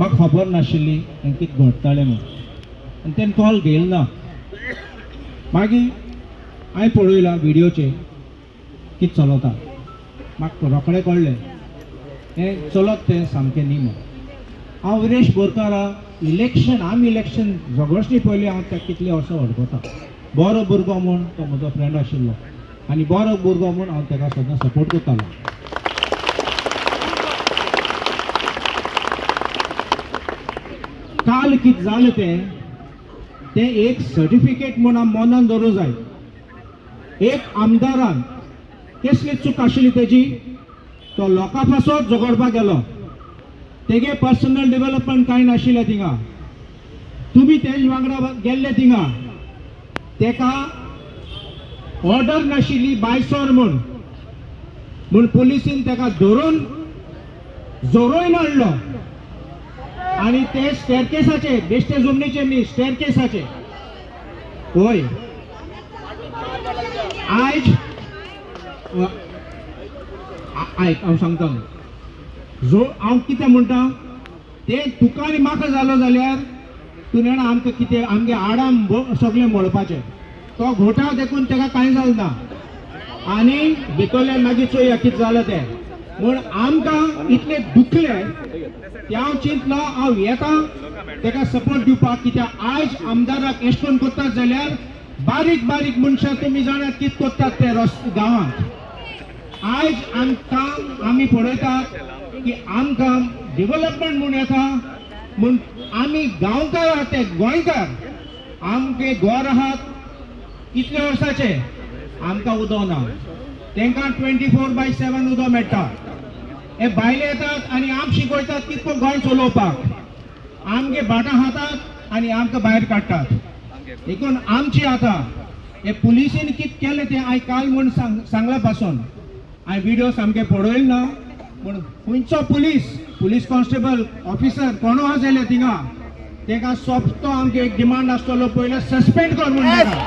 म्हाका खबर नाशिल्ली हें कितें घडटालें म्हूण आनी तेणें कॉल घेयल ना. मागीर हांवें पळयलां विडियोचेर कितें चलता. म्हाका रोखडें कळ्ळें हें चलत तें सामकें न्ही म्हूण. हांव विरेश बोरकारा आमी इलेक्शन झगडचें पयलीं हांव तेका कितले वर्सां वळखता. बरो भुरगो म्हूण तो म्हजो फ्रेंड आशिल्लो आनी बरो भुरगो म्हूण हांव तेका सदां सपोर्ट करतालो. काल कितें जालें तें एक सर्टिफिकेट म्हूण हांव मनान दवरूं जाय. एक आमदारान कसली चूक आशिल्ली तेजी, तो लोकां पासत झगडपाक गेलो. तेगे पर्सनल डेव्हलपमेंट कांय नाशिल्लें थिंगा. तुमी तेज वांगडा गेल्ले थिंगा. तेका ऑर्डर नाशिल्ली बायसोर म्हूण पुलिसीन तेका धरून जोरोवन हाडलो आनी ते स्टेअरकेसाचे बेश्टे जमनीचे न्ही स्टेअरकेसाचे. होय आयज आयक हांव सांगता जो हांव कितें म्हणटा तें तुका आनी म्हाका जालो जाल्यार तूं जाणा आमकां कितें आमगे आडाम सगळें मोडपाचें. तो घोटाळ देखून तेका कांय जालें ना आनी भितरल्यान मागीर चोया कितें जालें तें म्हूण आमकां इतलें दुखलें ते हांव चिंतलो हांव येता तेका सपोर्ट दिवपाक. कित्याक आयज आमदाराक एश कोन्न कोत्तात जाल्यार बारीक बारीक मनशां तुमी जाणात कितें कोत्तात ते गांवांत. आयज आमकां आमी पळयतात की आमकां डेव्हलपमेंट म्हूण येता म्हूण आमी गांवकार आहात ते गोंयकार आमगे घर आहात कितले वर्साचे आमकां उदक ना. तांकां 24/7 उदक मेळटा. हे भायले येतात आनी आम शिकयतात कितको गोंय चलोवपाक. आमगे भाटां खातात आनी आमकां भायर काडटात. देखून आमची आतां हे पुलिसीन कितें केलें तें हांवें काल म्हूण सांगला पासून हांवें विडियो सामके पळयले ना पूण खंयचो पुलीस कॉन्स्टेबल ऑफिसर कोणू आसा जाल्यार थिंगा तेका सोबतो आमगे एक डिमांड आसतलो पयले सस्पेंड कर म्हूण तेका.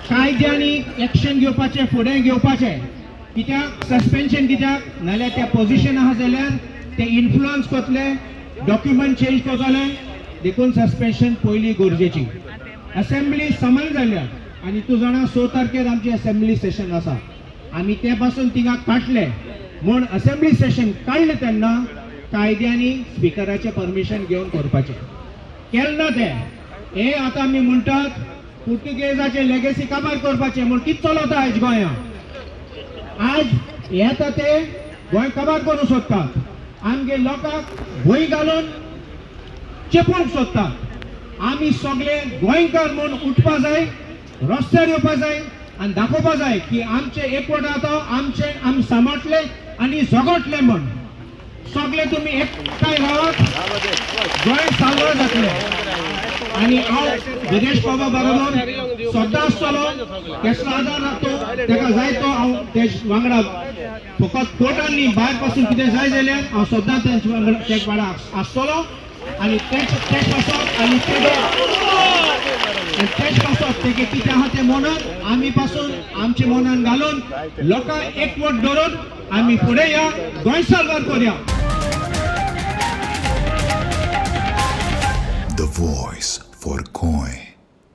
कायद्यांनी एक्शन घेवपाचें फुडें घेवपाचें. कित्याक सस्पेन्शन कित्याक नाल्यार त्या पोजिशन आहा जाल्यार ते इन्फ्लुअन्स करतले डॉक्युमेंट चेंज करतले. देखून सस्पेन्शन पयली गरजेची. असेंब्ली समन जाल्यार आनी तूं जाणा 6 तारखेर आमची असेंब्ली सेशन आसा. आमी ते पासून थिंगा काडले म्हूण असेंब्ली सेशन काडलें तेन्ना कायद्यांनी स्पिकराचें परमिशन घेवन करपाचें. केलें ना तें. हे आतां आमी म्हणटात पुर्तुगेजाचे लेगसी काबार करपाचें म्हूण कितें चलता आयज गोंयांत. आज येता ते गोंय काबार करूंक सोदतात. आमगे लोकांक भंय घालून चेपूंक सोदतात. आमी सगळे गोंयकार म्हूण उठपा जाय, रस्त्यार येवपा जाय आनी दाखोवपा जाय की आमचे एकवट आतां आमी सांबाळटले आनी झगडटले म्हूण. सगळे तुमी एकठांय रावात गोंय साल्वार जातलें. आनी हांव विरेश बाबा बरोबर सद्दां आसतलो. कसलो आदार लागतो तेका जाय तो हांव तेज वांगडा फकत कोर्टान न्ही भायर पासून कितें जाय जाल्यार हांव सद्दां तेंचे वांगडा आसतलो. आनी तेच पासत आनी तेच पासत तेगे कितें आहा तें मनान आमी पासून आमचे मनान घालून लोकांक एकवट धरून आमी फुडें या गोंय साल्वार करया. The voice for Goy.